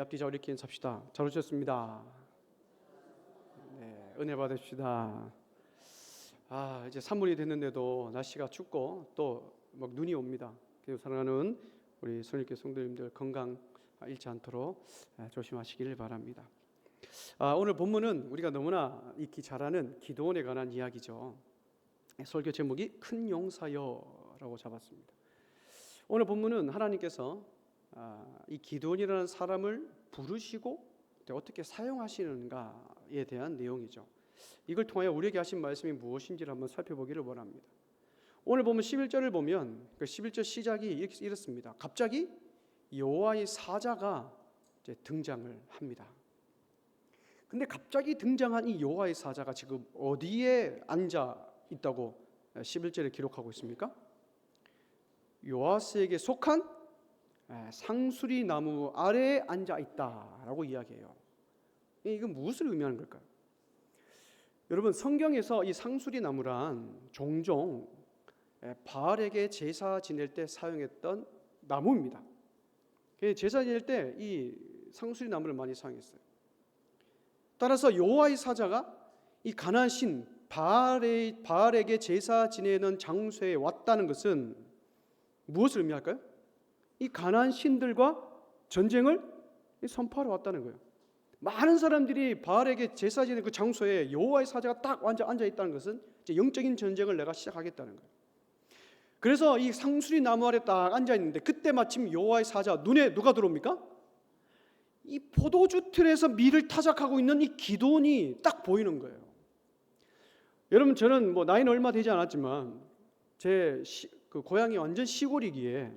앞뒤 좌우를 낀 삽시다. 잘 오셨습니다. 네, 은혜 받으십시다. 이제 3월이 됐는데도 날씨가 춥고 또 막 눈이 옵니다. 그래서 사랑하는 우리 선일교 성도님들 건강 잃지 않도록 조심하시기를 바랍니다. 오늘 본문은 우리가 너무나 읽기 잘 아는 기드온에 관한 이야기죠. 설교 제목이 큰 용사여라고 잡았습니다. 오늘 본문은 하나님께서 이 기드온이라는 사람을 부르시고 어떻게 사용하시는가에 대한 내용이죠. 이걸 통하여 우리에게 하신 말씀이 무엇인지를 한번 살펴보기를 원합니다. 오늘 보면 11절을 보면 그 11절 시작이 이렇습니다. 갑자기 여호와의 사자가 이제 등장을 합니다. 근데 갑자기 등장한 이 여호와의 사자가 지금 어디에 앉아 있다고 11절에 기록하고 있습니까? 요아스에게 속한 상수리 나무 아래에 앉아 있다라고 이야기해요. 이건 무엇을 의미하는 걸까요? 여러분, 성경에서 이 상수리 나무란 종종 바알에게 제사 지낼 때 사용했던 나무입니다. 제사 지낼 때 이 상수리 나무를 많이 사용했어요. 따라서 여호와의 사자가 이 가나안 신 바알에게 제사 지내는 장소에 왔다는 것은 무엇을 의미할까요? 이 가나안 신들과 전쟁을 선포하러 왔다는 거예요. 많은 사람들이 바알에게 제사 지내는 그 장소에 여호와의 사자가 딱 앉아 있다는 것은 이제 영적인 전쟁을 내가 시작하겠다는 거예요. 그래서 이 상수리 나무 아래 딱 앉아 있는데 그때 마침 여호와의 사자 눈에 누가 들어옵니까? 이 포도주 틀에서 밀을 타작하고 있는 이 기드온이 딱 보이는 거예요. 여러분, 저는 나이는 얼마 되지 않았지만 제 고향이 완전 시골이기에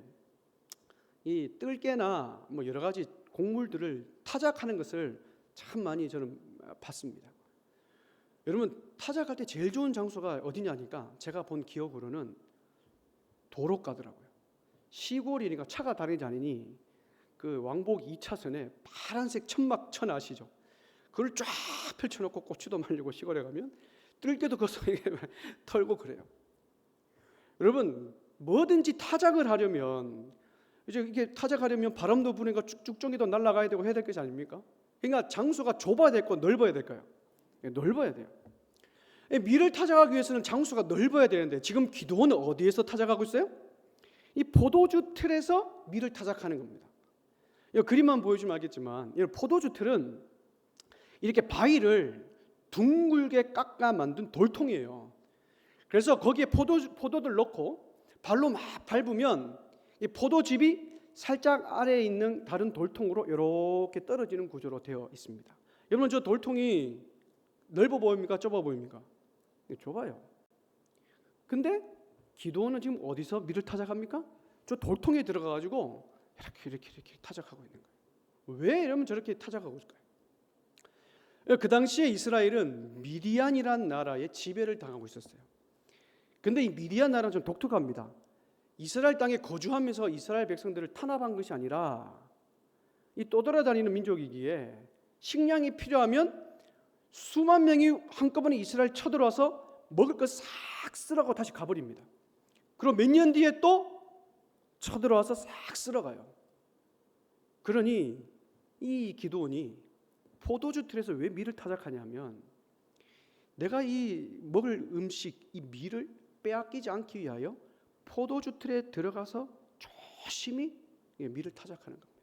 이 뜰개나 여러 가지 곡물들을 타작하는 것을 참 많이 저는 봤습니다. 여러분, 타작할 때 제일 좋은 장소가 어디냐니까 제가 본 기억으로는 도로가더라고요. 시골이니까 차가 다니지 않으니 그 왕복 2차선에 파란색 천막천 아시죠? 그걸 쫙 펼쳐놓고 고추도 말리고 시골에 가면 뜰개도 그 속에 털고 그래요. 여러분, 뭐든지 타작을 하려면 이제 이게 타작하려면 바람도 부니까 쭉쭉종이도 날아가야 되고 해야 될 것이 아닙니까? 그러니까 장소가 좁아야 될거 넓어야 될까요? 넓어야 돼요. 밀을 타작하기 위해서는 장소가 넓어야 되는데 지금 기드온은 어디에서 타작하고 있어요? 이 포도주 틀에서 밀을 타작하는 겁니다. 이 그림만 보여주면 알겠지만 이 포도주 틀은 이렇게 바위를 둥글게 깎아 만든 돌통이에요. 그래서 거기에 포도들 넣고 발로 막 밟으면 이 포도즙이 살짝 아래에 있는 다른 돌통으로 이렇게 떨어지는 구조로 되어 있습니다. 여러분, 저 돌통이 넓어 보입니까? 좁아 보입니까? 좁아요. 근데 기드온은 지금 어디서 밀을 타작합니까? 저 돌통에 들어가가지고 이렇게 타작하고 있는 거예요. 왜 이러면 저렇게 타작하고 있을까요? 그 당시에 이스라엘은 미디안이란 나라의 지배를 당하고 있었어요. 근데 이 미디안 나라는 좀 독특합니다. 이스라엘 땅에 거주하면서 이스라엘 백성들을 탄압한 것이 아니라 이 떠돌아다니는 민족이기에 식량이 필요하면 수만 명이 한꺼번에 이스라엘 쳐들어와서 먹을 것 싹 쓸어가고 다시 가버립니다. 그리고 몇 년 뒤에 또 쳐들어와서 싹 쓸어가요. 그러니 이 기드온이 포도주 틀에서 왜 밀을 타작하냐면 내가 이 먹을 음식, 이 밀을 빼앗기지 않기 위하여 포도주 틀에 들어가서 조심히 밀을 타작하는 겁니다.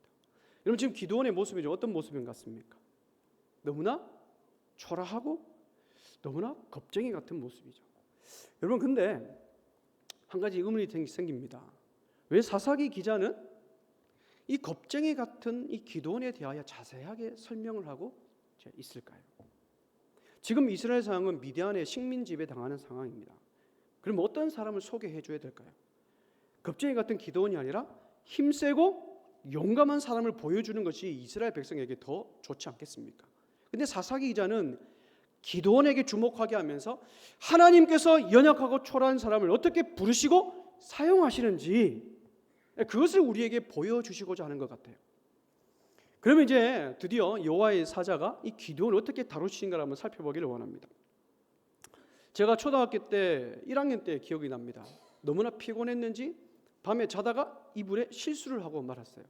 여러분, 지금 기드온의 모습이 어떤 모습인 것 같습니까? 너무나 초라하고 너무나 겁쟁이 같은 모습이죠. 여러분, 근데 한 가지 의문이 생깁니다. 왜 사사기 기자는 이 겁쟁이 같은 이 기드온에 대하여 자세하게 설명을 하고 있을까요? 지금 이스라엘 상황은 미디안의 식민 지배 당하는 상황입니다. 그럼 어떤 사람을 소개해 줘야 될까요? 겁쟁이 같은 기드온이 아니라 힘세고 용감한 사람을 보여주는 것이 이스라엘 백성에게 더 좋지 않겠습니까? 근데 사사기 기자는 기드온에게 주목하게 하면서 하나님께서 연약하고 초라한 사람을 어떻게 부르시고 사용하시는지 그것을 우리에게 보여주시고자 하는 것 같아요. 그러면 이제 드디어 여호와의 사자가 이 기드온을 어떻게 다루시는가를 한번 살펴보기를 원합니다. 제가 초등학교 때 1학년 때 기억이 납니다. 너무나 피곤했는지 밤에 자다가 이불에 실수를 하고 말았어요.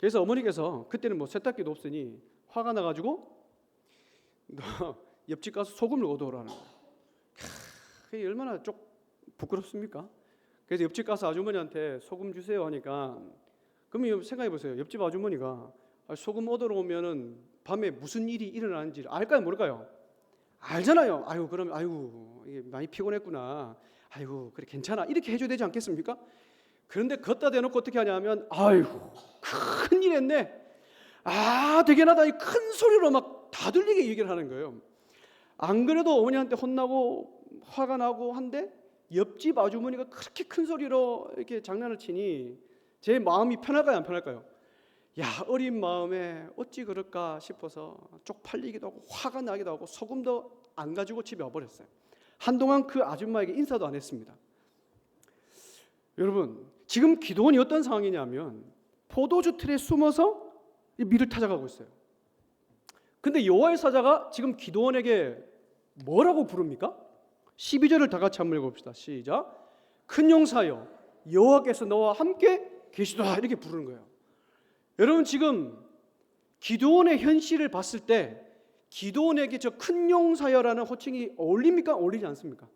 그래서 어머니께서 그때는 뭐 세탁기도 없으니 화가 나가지고 너 옆집 가서 소금을 얻어오라는 거예요. 그게 얼마나 좀 부끄럽습니까? 그래서 옆집 가서 아주머니한테 소금 주세요 하니까, 그러면 생각해 보세요. 옆집 아주머니가 소금 얻으러 오면은 밤에 무슨 일이 일어나는지 알까요, 모를까요? 알잖아요. 아유, 그럼 아유 이게 많이 피곤했구나. 아이고 그래 괜찮아 이렇게 해줘야 되지 않겠습니까? 그런데 걷다 대놓고 어떻게 하냐면, 아이고 큰일 했네. 아 대견하다 이 큰 소리로 막 다 들리게 얘기를 하는 거예요. 안 그래도 어머니한테 혼나고 화가 나고 한데 옆집 아주머니가 그렇게 큰 소리로 이렇게 장난을 치니 제 마음이 편할까요, 안 편할까요? 야, 어린 마음에 어찌 그럴까 싶어서 쪽팔리기도 하고 화가 나기도 하고 소금도 안 가지고 집에 와버렸어요. 한동안 그 아줌마에게 인사도 안 했습니다. 여러분, 지금 기도원이 어떤 상황이냐면 포도주 틀에 숨어서 밀을 찾아가고 있어요. 근데 여호와의 사자가 지금 기도원에게 뭐라고 부릅니까? 12절을 다 같이 한번 읽어봅시다. 시작. 큰 용사여, 여호와께서 너와 함께 계시도다, 이렇게 부르는 거예요. 여러분, 지금 기도원의 현실을 봤을 때 기도원에게 저 큰 용사여라는 호칭이 어울립니까? 어울리지 않습니까?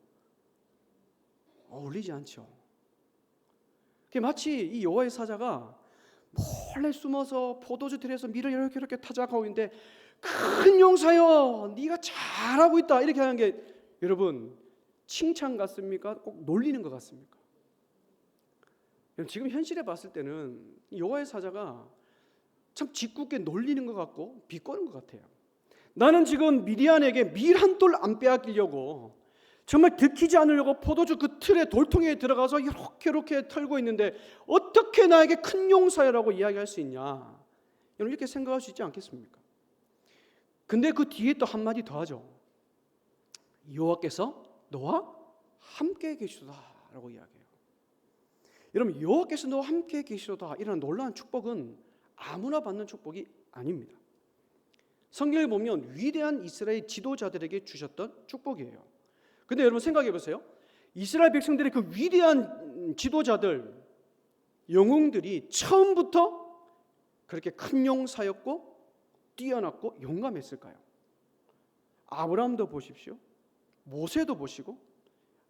어울리지 않죠. 마치 이 여호와의 사자가 몰래 숨어서 포도주 틀에서 밀을 이렇게 타작하고 있는데, 큰 용사여 네가 잘하고 있다 이렇게 하는 게 여러분 칭찬 같습니까? 꼭 놀리는 것 같습니까? 지금 현실에 봤을 때는 여호와의 사자가 참 짓궂게 놀리는 것 같고 비꼬는 것 같아요. 나는 지금 미디안에게 밀 한 돌 안 빼앗기려고 정말 들키지 않으려고 포도주 그 틀에 돌통에 들어가서 이렇게 털고 있는데 어떻게 나에게 큰 용사야라고 이야기할 수 있냐, 여러분 이렇게 생각할 수 있지 않겠습니까? 근데 그 뒤에 또 한마디 더 하죠. 여호와께서 너와 함께 계시도다라고 이야기해요. 여러분, 여호와께서 너와 함께 계시도다 이런 놀라운 축복은 아무나 받는 축복이 아닙니다. 성경에 보면 위대한 이스라엘 지도자들에게 주셨던 축복이에요. 근데 여러분 생각해 보세요. 이스라엘 백성들의 그 위대한 지도자들, 영웅들이 처음부터 그렇게 큰 용사였고 뛰어났고 용감했을까요? 아브라함도 보십시오. 모세도 보시고,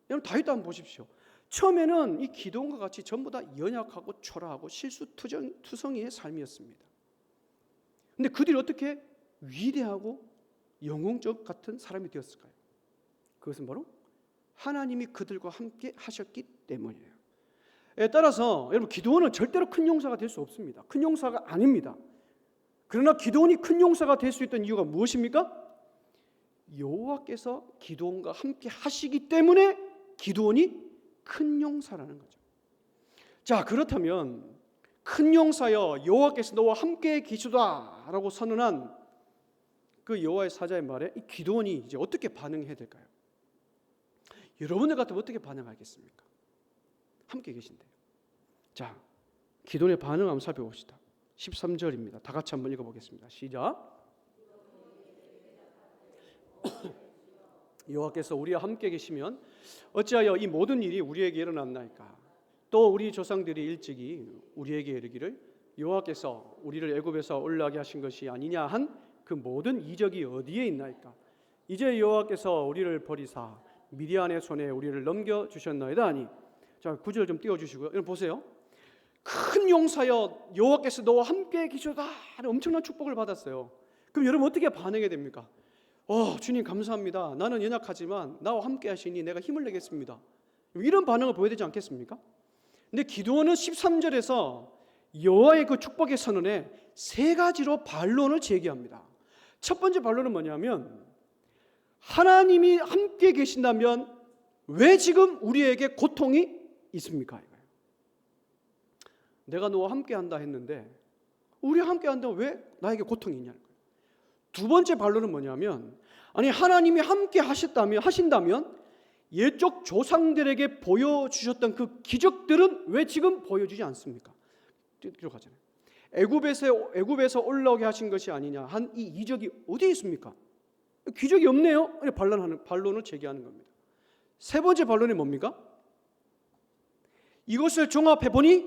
여러분 다윗도 한번 보십시오. 처음에는 이 기도원과 같이 전부 다 연약하고 초라하고 실수투성이의 삶이었습니다. 근데 그들이 어떻게 위대하고 영웅적 같은 사람이 되었을까요? 그것은 바로 하나님이 그들과 함께 하셨기 때문이에요. 따라서 여러분 기도원은 절대로 큰 용사가 될 수 없습니다. 큰 용사가 아닙니다. 그러나 기도원이 큰 용사가 될 수 있던 이유가 무엇입니까? 여호와께서 기도원과 함께 하시기 때문에 기도원이 큰 용사라는 거죠. 자, 그렇다면 큰 용사여 여호와께서 너와 함께 계시도다라고 선언한 그 여호와의 사자의 말에 이 기도원이 이제 어떻게 반응해야 될까요? 여러분들 같으면 어떻게 반응하겠습니까? 함께 계신데요. 자, 기도원의 반응 한번 살펴봅시다. 13절입니다. 다 같이 한번 읽어보겠습니다. 시작. 여호와께서 우리와 함께 계시면 어찌하여 이 모든 일이 우리에게 일어났나이까? 또 우리 조상들이 일찍이 우리에게 이르기를 여호와께서 우리를 애굽에서 올라가게 하신 것이 아니냐 한 그 모든 이적이 어디에 있나이까? 이제 여호와께서 우리를 버리사 미디안의 손에 우리를 넘겨주셨나이다 하니. 자, 9절 좀 띄워주시고요. 여러분 보세요. 큰 용사여 여호와께서 너와 함께 계시도다, 엄청난 축복을 받았어요. 그럼 여러분 어떻게 반응해야 됩니까? 주님 감사합니다. 나는 연약하지만 나와 함께 하시니 내가 힘을 내겠습니다. 이런 반응을 보여야 되지 않겠습니까? 근데 기도원은 13절에서 여호와의 그 축복의 선언에 세 가지로 반론을 제기합니다. 첫 번째 반론은 뭐냐면, 하나님이 함께 계신다면 왜 지금 우리에게 고통이 있습니까? 이거예요. 내가 너와 함께 한다 했는데 우리와 함께 한다면 왜 나에게 고통이 있냐는 거예요. 두 번째 반론은 뭐냐면, 아니 하나님이 함께 하신다면 옛적 조상들에게 보여주셨던 그 기적들은 왜 지금 보여주지 않습니까? 기록하잖아요. 애굽에서 올라오게 하신 것이 아니냐 한 이 이적이 어디에 있습니까? 기적이 없네요. 반론을 제기하는 겁니다. 세 번째 반론이 뭡니까? 이것을 종합해 보니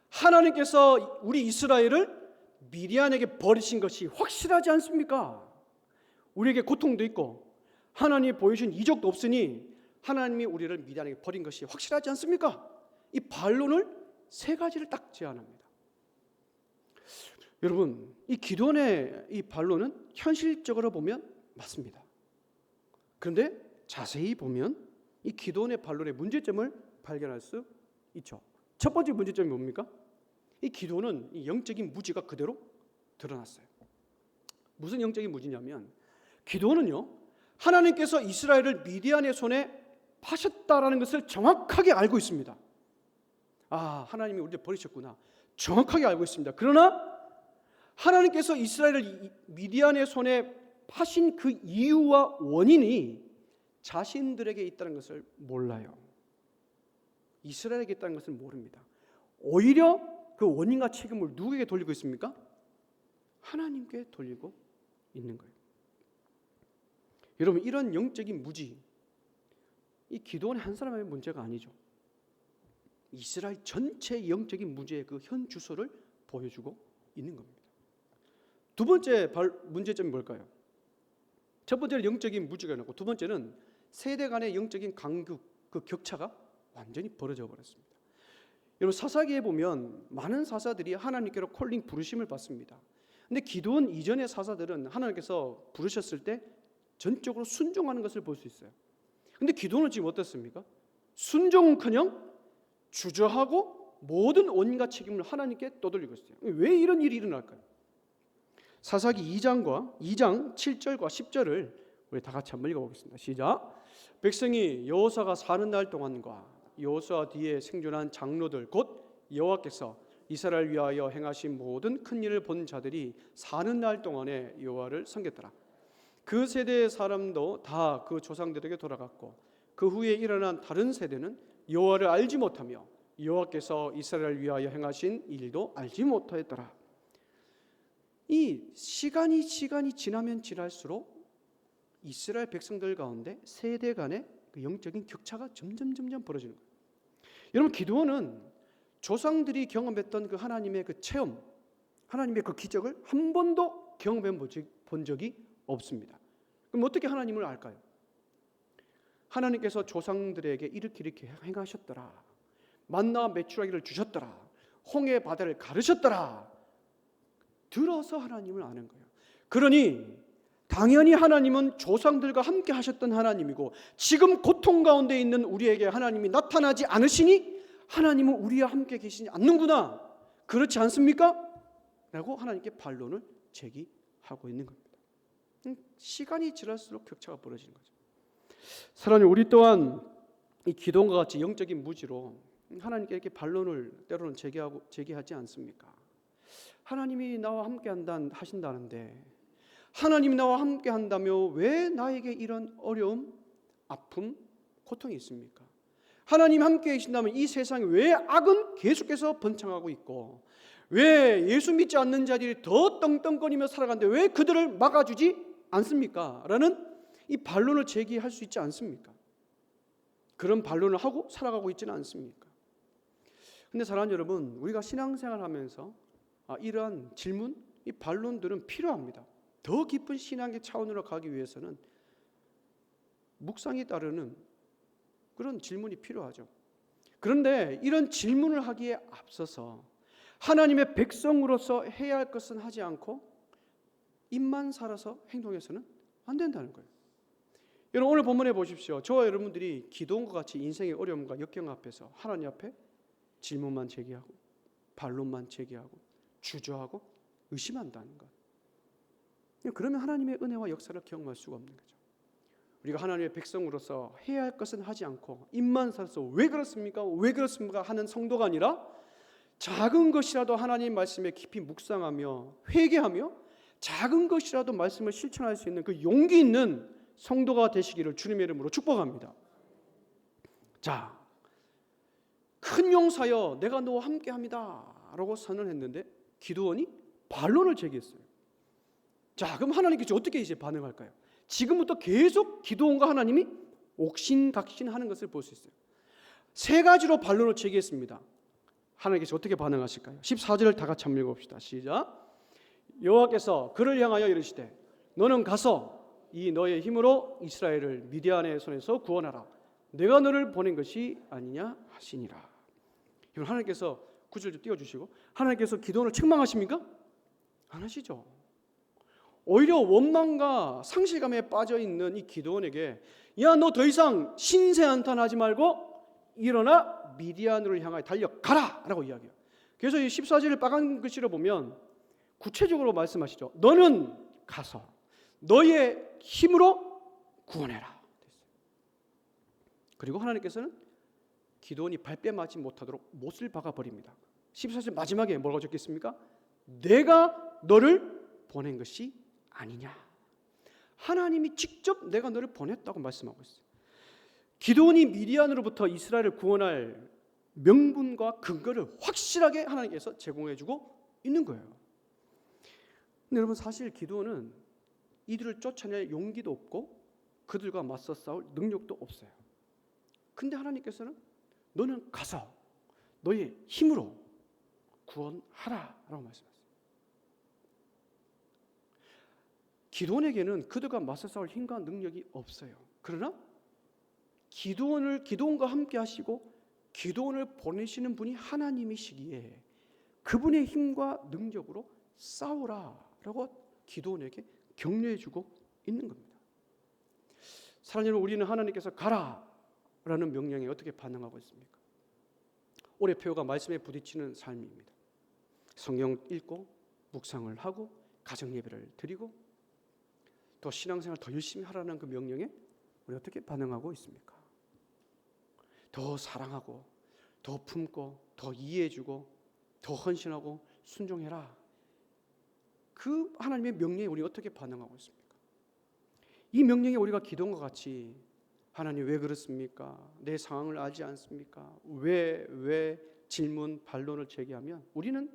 하나님께서 우리 이스라엘을 미디안에게 버리신 것이 확실하지 않습니까? 우리에게 고통도 있고 하나님이 보여주신 이적도 없으니 하나님이 우리를 미디안에게 버린 것이 확실하지 않습니까? 이 반론을 세 가지를 딱 제안합니다. 여러분, 이 기도원의 이 반론은 현실적으로 보면 맞습니다. 그런데 자세히 보면 이 기도원의 반론의 문제점을 발견할 수 있죠. 첫 번째 문제점이 뭡니까? 이 기도는 이 영적인 무지가 그대로 드러났어요. 무슨 영적인 무지냐면 기도는요, 하나님께서 이스라엘을 미디안의 손에 파셨다라는 것을 정확하게 알고 있습니다. 아, 하나님이 우리를 버리셨구나. 정확하게 알고 있습니다. 그러나 하나님께서 이스라엘을 미디안의 손에 파신 그 이유와 원인이 자신들에게 있다는 것을 몰라요. 이스라엘에게 있다는 것을 모릅니다. 오히려 그 원인과 책임을 누구에게 돌리고 있습니까? 하나님께 돌리고 있는 거예요. 여러분, 이런 영적인 무지, 이 기도원의 한 사람의 문제가 아니죠. 이스라엘 전체의 영적인 무지의 그 현 주소를 보여주고 있는 겁니다. 두 번째 문제점이 뭘까요? 첫 번째는 영적인 무지가 있고, 두 번째는 세대 간의 영적인 간극, 그 격차가 완전히 벌어져 버렸습니다. 여러분, 사사기에 보면 많은 사사들이 하나님께로 콜링 부르심을 받습니다. 근데 기도원 이전의 사사들은 하나님께서 부르셨을 때 전적으로 순종하는 것을 볼 수 있어요. 근데 기도원은 지금 어떻습니까? 순종은커녕 주저하고 모든 원인과 책임을 하나님께 떠돌리고 있어요. 왜 이런 일이 일어날까요? 사사기 2장 7절과 10절을 우리 다 같이 한번 읽어보겠습니다. 시작. 백성이 여호사가 사는 날 동안과 여호사 뒤에 생존한 장로들 곧 여호와께서 이스라엘 위하여 행하신 모든 큰 일을 본 자들이 사는 날 동안에 여호와를 섬겼더라. 그 세대의 사람도 다 그 조상들에게 돌아갔고 그 후에 일어난 다른 세대는 여호와를 알지 못하며 여호와께서 이스라엘 위하여 행하신 일도 알지 못하였더라. 이 시간이 지나면 지날수록 이스라엘 백성들 가운데 세대 간의 그 영적인 격차가 점점 벌어지는 거예요. 여러분, 기도원은 조상들이 경험했던 그 하나님의 그 체험, 하나님의 그 기적을 한 번도 경험해 본 적이 없습니다. 그럼 어떻게 하나님을 알까요? 하나님께서 조상들에게 이렇게 행하셨더라. 만나와 메추라기를 주셨더라. 홍해 바다를 가르셨더라. 들어서 하나님을 아는 거예요. 그러니 당연히 하나님은 조상들과 함께 하셨던 하나님이고 지금 고통 가운데 있는 우리에게 하나님이 나타나지 않으시니 하나님은 우리와 함께 계시지 않는구나. 그렇지 않습니까? 라고 하나님께 반론을 제기하고 있는 겁니다. 시간이 지날수록 격차가 벌어지는 거죠. 사랑하는 우리 또한 이 기도원과 같이 영적인 무지로 하나님께 이렇게 반론을 때로는 제기하지 않습니까? 하나님이 나와 함께 하신다는데 하나님이 나와 함께 한다며 왜 나에게 이런 어려움, 아픔, 고통이 있습니까? 하나님 함께 계신다면 이 세상에 왜 악은 계속해서 번창하고 있고 왜 예수 믿지 않는 자들이 더 떵떵거리며 살아가는데 왜 그들을 막아주지 않습니까? 라는 이 반론을 제기할 수 있지 않습니까? 그런 반론을 하고 살아가고 있지는 않습니까? 근데 사랑하는 여러분, 우리가 신앙생활을 하면서 이러한 질문, 이 반론들은 필요합니다. 더 깊은 신앙의 차원으로 가기 위해서는 묵상이 따르는 그런 질문이 필요하죠. 그런데 이런 질문을 하기에 앞서서 하나님의 백성으로서 해야 할 것은 하지 않고 입만 살아서 행동해서는 안 된다는 거예요. 여러분, 오늘 본문에 보십시오. 저와 여러분들이 기도원과 같이 인생의 어려움과 역경 앞에서 하나님 앞에 질문만 제기하고 반론만 제기하고 주저하고 의심한다는 것. 그러면 하나님의 은혜와 역사를 경험할 수가 없는 거죠. 우리가 하나님의 백성으로서 해야 할 것은 하지 않고 입만 살아서 왜 그렇습니까? 왜 그렇습니까? 하는 성도가 아니라 작은 것이라도 하나님 말씀에 깊이 묵상하며 회개하며 작은 것이라도 말씀을 실천할 수 있는 그 용기 있는 성도가 되시기를 주님의 이름으로 축복합니다. 자, 큰 용사여 내가 너와 함께합니다 라고 선언했는데 기도원이 반론을 제기했어요. 자, 그럼 하나님께서 어떻게 이제 반응할까요? 지금부터 계속 기도원과 하나님이 옥신각신하는 것을 볼 수 있어요. 세 가지로 반론을 제기했습니다. 하나님께서 어떻게 반응하실까요? 14절을 다 같이 한번 읽어봅시다. 시작. 여호와께서 그를 향하여 이르시되 너는 가서 이 너의 힘으로 이스라엘을 미디안의 손에서 구원하라. 내가 너를 보낸 것이 아니냐 하시니라. 이건 하나님께서 구절 좀 띄워주시고, 하나님께서 기도원을 책망하십니까? 안 하시죠. 오히려 원망과 상실감에 빠져있는 이 기도원에게 야, 너 더 이상 신세한탄하지 말고 일어나 미디안으로 향하여 달려가라 라고 이야기해요. 그래서 이 14절을 빨간 글씨로 보면 구체적으로 말씀하시죠. 너는 가서 너의 힘으로 구원해라. 그리고 하나님께서는 기도원이 발뺌하지 못하도록 못을 박아버립니다. 14절 마지막에 뭐라고 적혔습니까? 내가 너를 보낸 것이 아니냐. 하나님이 직접 내가 너를 보냈다고 말씀하고 있어요. 기도원이 미디안으로부터 이스라엘을 구원할 명분과 근거를 확실하게 하나님께서 제공해주고 있는 거예요. 근데 여러분, 사실 기도원은 이들을 쫓아낼 용기도 없고 그들과 맞서 싸울 능력도 없어요. 근데 하나님께서는 너는 가서 너의 힘으로 구원하라 라고 말씀하셨어요. 기도원에게는 그들과 맞서 싸울 힘과 능력이 없어요. 그러나 기도원과 함께 하시고 기도원을 보내시는 분이 하나님이시기에 그분의 힘과 능력으로 싸우라라고 기도원에게 격려해주고 있는 겁니다. 사랑하는 여러분, 우리는 하나님께서 가라라는 명령에 어떻게 반응하고 있습니까? 올해 표가 말씀에 부딪히는 삶입니다. 성경 읽고 묵상을 하고 가정 예배를 드리고 또 신앙생활 더 열심히 하라는 그 명령에 우리 어떻게 반응하고 있습니까? 더 사랑하고 더 품고 더 이해해주고 더 헌신하고 순종해라. 그 하나님의 명령에 우리 어떻게 반응하고 있습니까? 이 명령에 우리가 기도한 것 같이 하나님 왜 그렇습니까? 내 상황을 알지 않습니까? 왜 질문 반론을 제기하면 우리는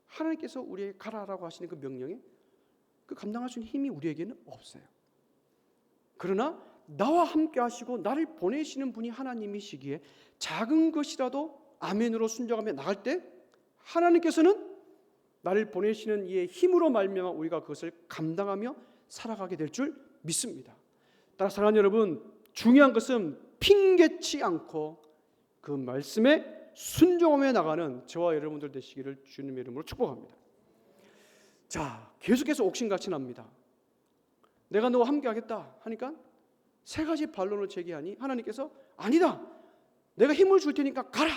하나님께서 우리에게 가라라고 하시는 그 명령에 그 감당할 수 있는 힘이 우리에게는 없어요. 그러나 나와 함께 하시고 나를 보내시는 분이 하나님이시기에 작은 것이라도 아멘으로 순종하며 나갈 때 하나님께서는 나를 보내시는 이의 힘으로 말미암아 우리가 그것을 감당하며 살아가게 될 줄 믿습니다. 따라 사랑하는 여러분, 중요한 것은 핑계치 않고 그 말씀에 순종하며 나가는 저와 여러분들 되시기를 주님의 이름으로 축복합니다. 자, 계속해서 옥신같이 납니다. 내가 너와 함께 하겠다 하니까 세 가지 반론을 제기하니 하나님께서 아니다, 내가 힘을 줄 테니까 가라,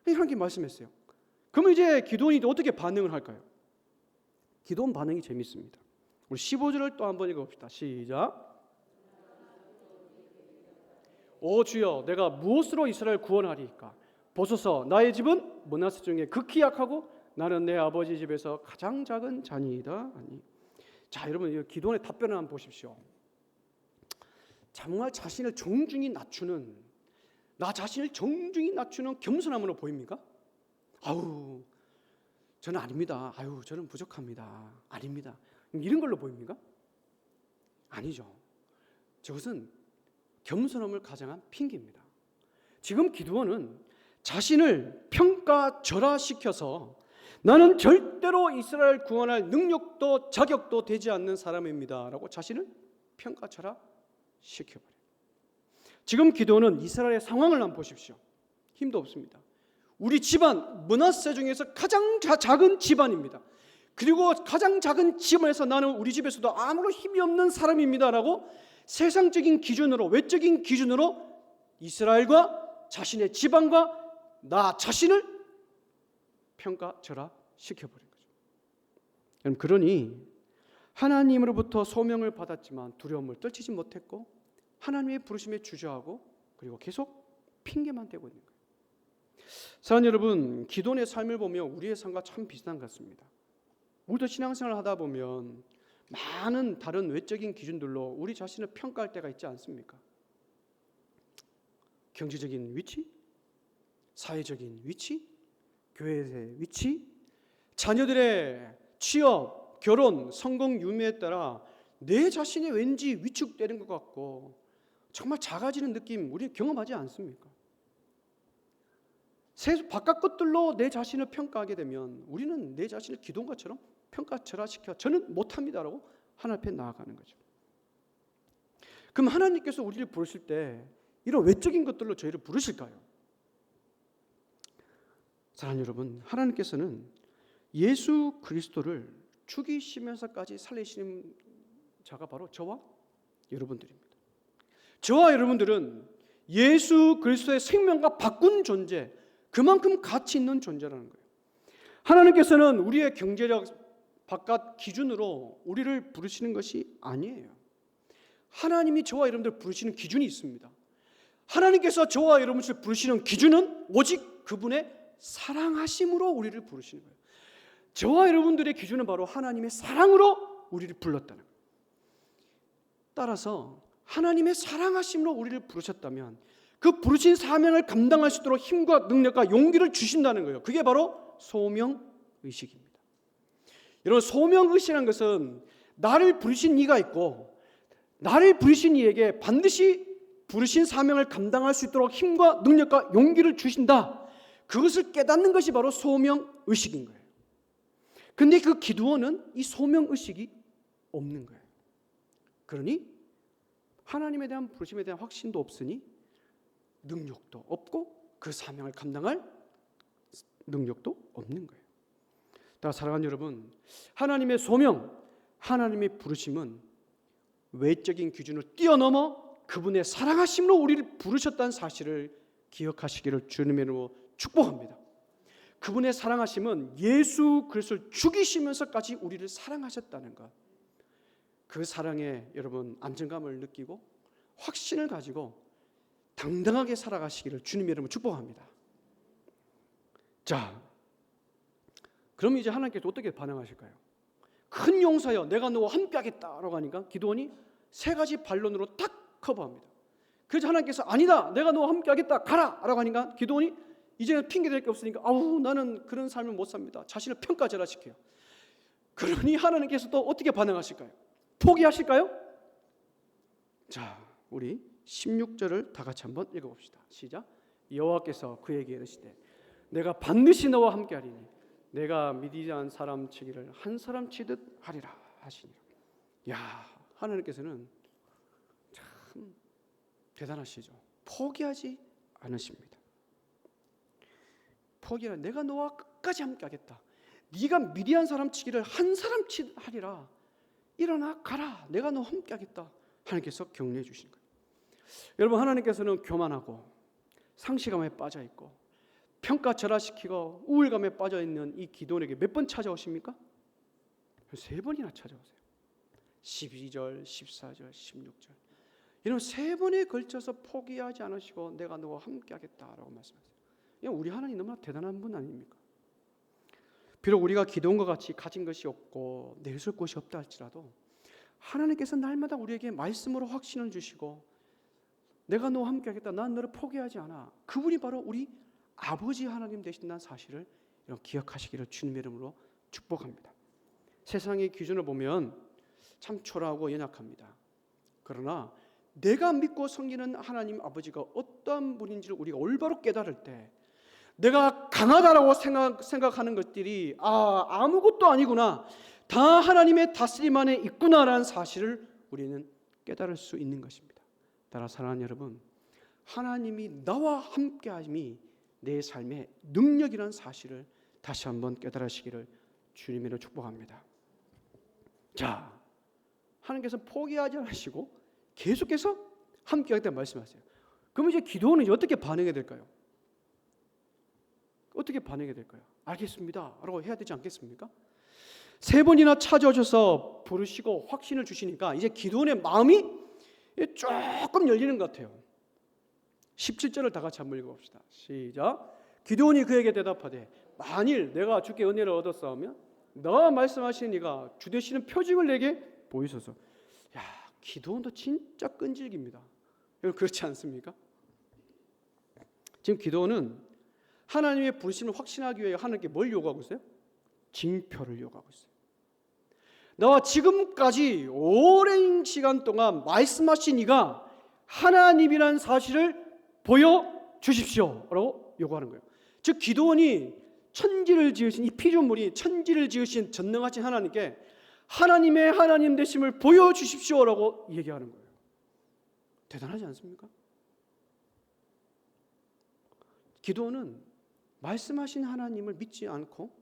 하나님께 말씀했어요. 그러면 이제 기도원이 어떻게 반응을 할까요? 기도원 반응이 재밌습니다. 우리 15절을 또 한번 읽어봅시다. 시작. 오 주여, 내가 무엇으로 이스라엘 구원하리이까? 보소서, 나의 집은 므낫세 중에 극히 약하고 나는 내 아버지 집에서 가장 작은 자니이다. 아니. 자, 여러분, 기도원의 답변을 한번 보십시오. 정말 자신을 정중히 낮추는, 나 자신을 정중히 낮추는 겸손함으로 보입니까? 아우, 저는 아닙니다. 아유, 저는 부족합니다. 아닙니다. 이런 걸로 보입니까? 아니죠. 저것은 겸손함을 가장한 핑계입니다. 지금 기드온은 자신을 평가절하시켜서 나는 절대로 이스라엘 구원할 능력도 자격도 되지 않는 사람입니다 라고 자신을 평가절하시켜버려요. 지금 기드온은 이스라엘의 상황을 한번 보십시오. 힘도 없습니다. 우리 집안 므낫세 중에서 가장 작은 집안입니다. 그리고 가장 작은 집안에서 나는 우리 집에서도 아무런 힘이 없는 사람입니다 라고 세상적인 기준으로, 외적인 기준으로 이스라엘과 자신의 집안과 나 자신을 평가절하시켜버린 거죠. 여러분, 그러니 하나님으로부터 소명을 받았지만 두려움을 떨치지 못했고 하나님의 부르심에 주저하고 그리고 계속 핑계만 대고 있는 거예요. 사랑하는 여러분, 기도원의 삶을 보면 우리의 삶과 참 비슷한 것 같습니다. 우리도 신앙생활을 하다 보면 많은 다른 외적인 기준들로 우리 자신을 평가할 때가 있지 않습니까? 경제적인 위치, 사회적인 위치, 교회의 위치, 자녀들의 취업, 결혼, 성공 유무에 따라 내 자신이 왠지 위축되는 것 같고 정말 작아지는 느낌 우리 경험하지 않습니까? 바깥 것들로 내 자신을 평가하게 되면 우리는 내 자신을 기도원과처럼 평가절하시켜 저는 못합니다라고 하나님 앞에 나아가는 거죠. 그럼 하나님께서 우리를 부르실 때 이런 외적인 것들로 저희를 부르실까요? 사랑하는 여러분, 하나님께서는 예수 그리스도를 죽이시면서까지 살리시는 자가 바로 저와 여러분들입니다. 저와 여러분들은 예수 그리스도의 생명과 바꾼 존재, 그만큼 가치 있는 존재라는 거예요. 하나님께서는 우리의 경제력 바깥 기준으로 우리를 부르시는 것이 아니에요. 하나님이 저와 여러분들 부르시는 기준이 있습니다. 하나님께서 저와 여러분을 부르시는 기준은 오직 그분의 사랑하심으로 우리를 부르시는 거예요. 저와 여러분들의 기준은 바로 하나님의 사랑으로 우리를 불렀다는 거예요. 따라서 하나님의 사랑하심으로 우리를 부르셨다면 그 부르신 사명을 감당할 수 있도록 힘과 능력과 용기를 주신다는 거예요. 그게 바로 소명의식입니다. 여러분, 소명의식이라는 것은 나를 부르신 이가 있고 나를 부르신 이에게 반드시 부르신 사명을 감당할 수 있도록 힘과 능력과 용기를 주신다. 그것을 깨닫는 것이 바로 소명의식인 거예요. 근데 그 기드온은 이 소명의식이 없는 거예요. 그러니 하나님에 대한 부르심에 대한 확신도 없으니 능력도 없고 그 사명을 감당할 능력도 없는 거예요. 다 사랑하는 여러분, 하나님의 소명, 하나님의 부르심은 외적인 기준을 뛰어넘어 그분의 사랑하심으로 우리를 부르셨다는 사실을 기억하시기를 주님의 이름으로 축복합니다. 그분의 사랑하심은 예수 그리스도를 죽이시면서까지 우리를 사랑하셨다는 것, 그 사랑에 여러분 안정감을 느끼고 확신을 가지고 당당하게 살아가시기를 주님의 이름으로 축복합니다. 자, 그럼 이제 하나님께서 어떻게 반응하실까요? 큰 용사여, 내가 너와 함께하겠다라고 하니까 기드온이 세 가지 반론으로 딱 커버합니다. 그래서 하나님께서 아니다, 내가 너와 함께하겠다, 가라라고 하니까 기드온이 이제는 핑계댈 게 없으니까 아우 나는 그런 삶을 못 삽니다. 자신을 평가절하시켜요. 그러니 하나님께서 또 어떻게 반응하실까요? 포기하실까요? 자, 우리 16절을 다 같이 한번 읽어봅시다. 시작. 여호와께서 그에게 이르시되 내가 반드시 너와 함께하리니 내가 미디안 사람 치기를 한 사람 치듯 하리라 하시니. 야, 하나님께서는 참 대단하시죠. 포기하지 않으십니다. 포기하라. 내가 너와 끝까지 함께하겠다. 네가 미디안 사람 치기를 한 사람 치듯 하리라. 일어나 가라. 내가 너와 함께하겠다. 하나님께서 격려해 주신 거예요. 여러분, 하나님께서는 교만하고 상실감에 빠져 있고 평가절하시키고 우울감에 빠져 있는 이 기드온에게 몇 번 찾아오십니까? 3번이나 찾아오세요. 12절, 14절, 16절. 이런 3번에 걸쳐서 포기하지 않으시고 내가 너와 함께하겠다라고 말씀하세요. 우리 하나님 너무나 대단한 분 아닙니까? 비록 우리가 기드온과 같이 가진 것이 없고 내줄 곳이 없다 할지라도 하나님께서 날마다 우리에게 말씀으로 확신을 주시고 내가 너와 함께하겠다, 난 너를 포기하지 않아. 그분이 바로 우리 아버지 하나님 되신다는 사실을 기억하시기를 주님의 이름으로 축복합니다. 세상의 기준을 보면 참 초라하고 연약합니다. 그러나 내가 믿고 섬기는 하나님 아버지가 어떠한 분인지를 우리가 올바로 깨달을 때 내가 강하다라고 생각하는 것들이 아무것도 아니구나, 다 하나님의 다스림 안에 있구나라는 사실을 우리는 깨달을 수 있는 것입니다. 따라 사랑하는 여러분, 하나님이 나와 함께함이 내 삶의 능력이라는 사실을 다시 한번 깨달으시기를 주님으로 축복합니다. 자, 하나님께서 포기하지 않으시고 계속해서 함께하겠다는 말씀하세요. 그럼 이제 기도는 어떻게 반응해야 될까요? 어떻게 반응해야 될까요? 알겠습니다 라고 해야 되지 않겠습니까? 3번이나 찾아오셔서 부르시고 확신을 주시니까 이제 기도원의 마음이 조금 열리는 것 같아요. 17절을 다 같이 한번 읽어봅시다. 시작. 기드온이 그에게 대답하되 만일 내가 주께 은혜를 얻었사오면 너가 말씀하신 이가 주 되시는 표징을 내게 보이소서. 야, 기드온도 진짜 끈질깁니다. 여러분 그렇지 않습니까? 지금 기드온은 하나님의 부르심을 확신하기 위해 하나님께 뭘 요구하고 있어요? 징표를 요구하고 있어요. 나와 지금까지 오랜 시간 동안 말씀하신 이가 하나님이라는 사실을 보여주십시오 라고 요구하는 거예요. 즉 기드온이 천지를 지으신 이 피조물이 천지를 지으신 전능하신 하나님께 하나님의 하나님 되심을 보여주십시오라고 얘기하는 거예요. 대단하지 않습니까? 기도는 말씀하신 하나님을 믿지 않고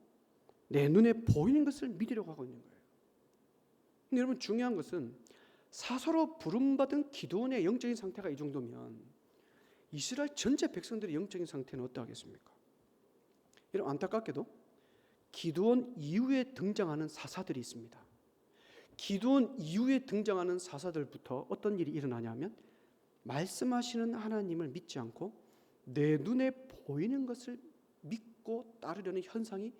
내 눈에 보이는 것을 믿으려고 하고 있는 거예요. 근데 여러분, 중요한 것은 사사로 부름받은 기도원의 영적인 상태가 이 정도면 이스라엘 전체 백성들의 영적인 상태는 어떠하겠습니까? 이런 안타깝게도 기도원 이후에 등장하는 사사들이 있습니다. 기도원 이후에 등장하는 사사들부터 어떤 일이 일어나냐면 말씀하시는 하나님을 믿지 않고 내 눈에 보이는 것을 믿고 따르려는 현상이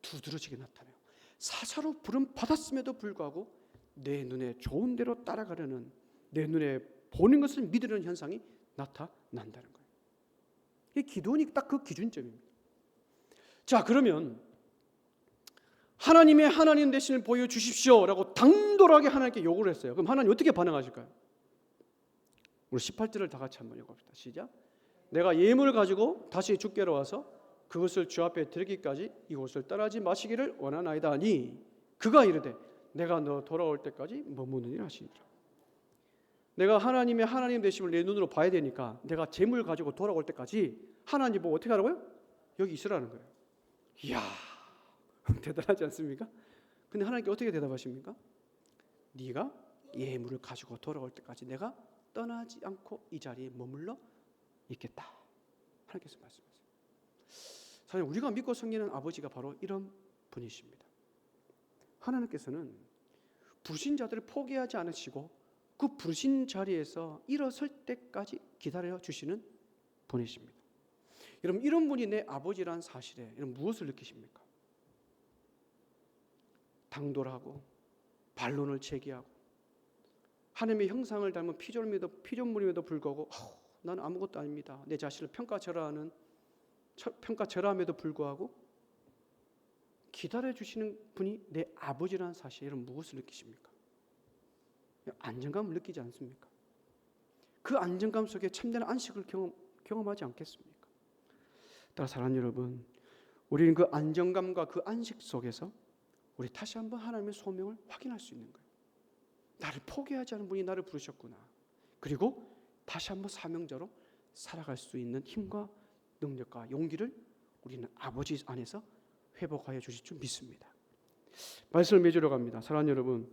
두드러지게 나타나요. 사사로 부름 받았음에도 불구하고 내 눈에 좋은 대로 따라가려는, 내 눈에 보는 것을 믿으려는 현상이 나타난다는 거예요. 이 기도원이 딱 그 기준점입니다. 자, 그러면 하나님의 하나님 되심을 보여주십시오라고 당돌하게 하나님께 요구를 했어요. 그럼 하나님 어떻게 반응하실까요? 우리 18절을 다 같이 한번 읽어봅시다. 시작. 내가 예물을 가지고 다시 주께로 와서 그것을 주 앞에 드리기까지 이곳을 떠나지 마시기를 원하나이다 하니 그가 이르되 내가 너 돌아올 때까지 머무느니라 하시니라. 내가 하나님의 하나님 되심을 내 눈으로 봐야 되니까 내가 재물 가지고 돌아올 때까지 하나님 보고 어떻게 하라고요? 여기 있으라는 거예요. 이야, 대단하지 않습니까? 근데 하나님께 어떻게 대답하십니까? 네가 예물을 가지고 돌아올 때까지 내가 떠나지 않고 이 자리에 머물러 있겠다. 하나님께서 말씀하세요. 사실 우리가 믿고 섬기는 아버지가 바로 이런 분이십니다. 하나님께서는 불신자들을 포기하지 않으시고 그 부르신 자리에서 일어설 때까지 기다려 주시는 분이십니다. 여러분, 이런 분이 내 아버지란 사실에 여러분 무엇을 느끼십니까? 당돌하고 반론을 제기하고 하나님의 형상을 닮은 피조물임에도 불구하고 나는 아무것도 아닙니다. 내 자신을 평가절하함에도 불구하고 기다려 주시는 분이 내 아버지라는 사실에 여러분 무엇을 느끼십니까? 안정감을 느끼지 않습니까? 그 안정감 속에 참된 안식을 경험하지 않겠습니까? 따라서 사랑하는 여러분, 우리는 그 안정감과 그 안식 속에서 우리 다시 한번 하나님의 소명을 확인할 수 있는 거예요. 나를 포기하지 않은 분이 나를 부르셨구나. 그리고 다시 한번 사명자로 살아갈 수 있는 힘과 능력과 용기를 우리는 아버지 안에서 회복하여 주실 줄 믿습니다. 말씀을 맺으러 갑니다. 사랑하는 여러분,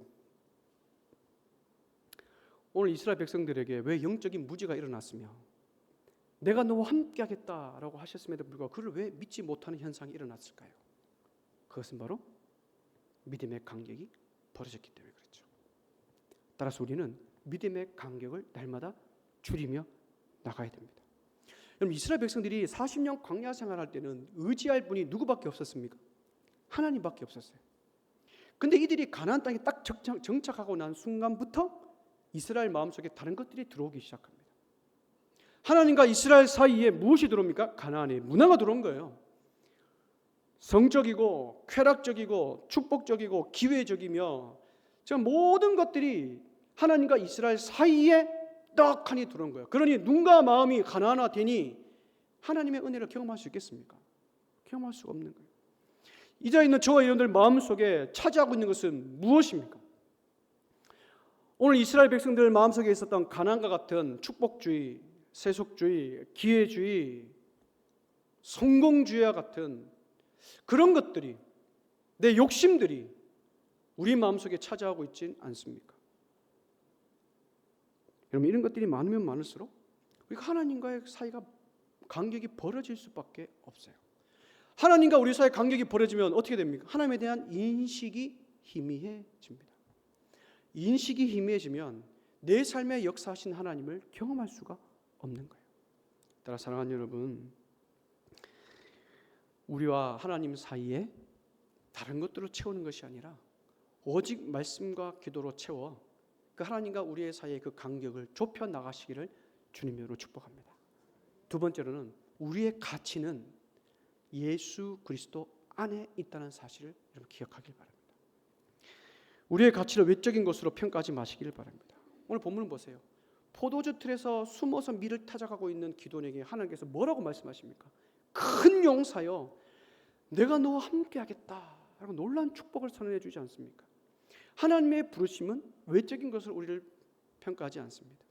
오늘 이스라엘 백성들에게 왜 영적인 무지가 일어났으며 내가 너와 함께 하겠다라고 하셨음에도 불구하고 그를 왜 믿지 못하는 현상이 일어났을까요? 그것은 바로 믿음의 간격이 벌어졌기 때문에 그렇죠. 따라서 우리는 믿음의 간격을 날마다 줄이며 나가야 됩니다. 여러분, 이스라엘 백성들이 40년 광야 생활할 때는 의지할 분이 누구밖에 없었습니까? 하나님밖에 없었어요. 근데 이들이 가나안 땅에 딱 정착하고 난 순간부터 이스라엘 마음속에 다른 것들이 들어오기 시작합니다. 하나님과 이스라엘 사이에 무엇이 들어옵니까? 가나안의 문화가 들어온 거예요. 성적이고 쾌락적이고 축복적이고 기회적이며 모든 것들이 하나님과 이스라엘 사이에 떡하니 들어온 거예요. 그러니 눈과 마음이 가나안화되니 하나님의 은혜를 경험할 수 있겠습니까? 경험할 수가 없는 거예요. 이 자리에 있는 저와 여러분들 마음속에 차지하고 있는 것은 무엇입니까? 오늘 이스라엘 백성들 마음속에 있었던 가나안과 같은 축복주의, 세속주의, 기회주의, 성공주의와 같은 그런 것들이, 내 욕심들이 우리 마음속에 차지하고 있지는 않습니까? 여러분, 이런 것들이 많으면 많을수록 우리가 하나님과의 사이가 간격이 벌어질 수밖에 없어요. 하나님과 우리 사이의 간격이 벌어지면 어떻게 됩니까? 하나님에 대한 인식이 희미해집니다. 인식이 희미해지면 내 삶에 역사하신 하나님을 경험할 수가 없는 거예요. 따라 사랑하는 여러분, 우리와 하나님 사이에 다른 것들로 채우는 것이 아니라 오직 말씀과 기도로 채워 그 하나님과 우리의 사이의 그 간격을 좁혀 나가시기를 주님으로 축복합니다. 두 번째로는 우리의 가치는 예수 그리스도 안에 있다는 사실을 여러분 기억하길 바랍니다. 우리의 가치를 외적인 것으로 평가하지 마시기를 바랍니다. 오늘 본문을 보세요. 포도주 틀에서 숨어서 밀을 타작하고 있는 기도원에게 하나님께서 뭐라고 말씀하십니까? 큰 용사여, 내가 너와 함께하겠다라고 놀라운 축복을 선언해 주지 않습니까? 하나님의 부르심은 외적인 것을 우리를 평가하지 않습니다.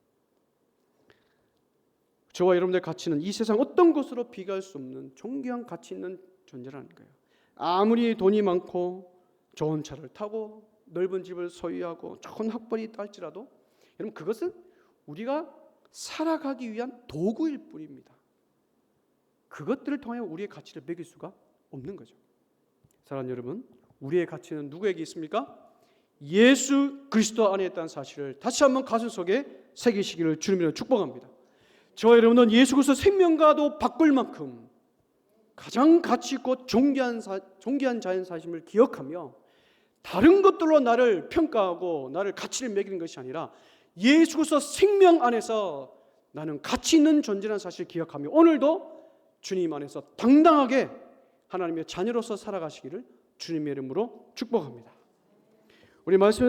저와 여러분들의 가치는 이 세상 어떤 것으로 비교할 수 없는 존귀한 가치 있는 존재라는 거예요. 아무리 돈이 많고 좋은 차를 타고 넓은 집을 소유하고 좋은 학벌이 있다 할지라도 여러분 그것은 우리가 살아가기 위한 도구일 뿐입니다. 그것들을 통해 우리의 가치를 매길 수가 없는 거죠. 사랑하는 여러분, 우리의 가치는 누구에게 있습니까? 예수 그리스도 안에 있다는 사실을 다시 한번 가슴속에 새기시기를 주님으로 축복합니다. 저와 여러분은 예수 그리스도 생명과도 바꿀 만큼 가장 가치 있고 존귀한 자연 사심을 기억하며 다른 것들로 나를 평가하고 나를 가치를 매기는 것이 아니라 예수 그리스도 생명 안에서 나는 가치 있는 존재라는 사실을 기억하며 오늘도 주님 안에서 당당하게 하나님의 자녀로서 살아가시기를 주님의 이름으로 축복합니다. 우리 말씀에서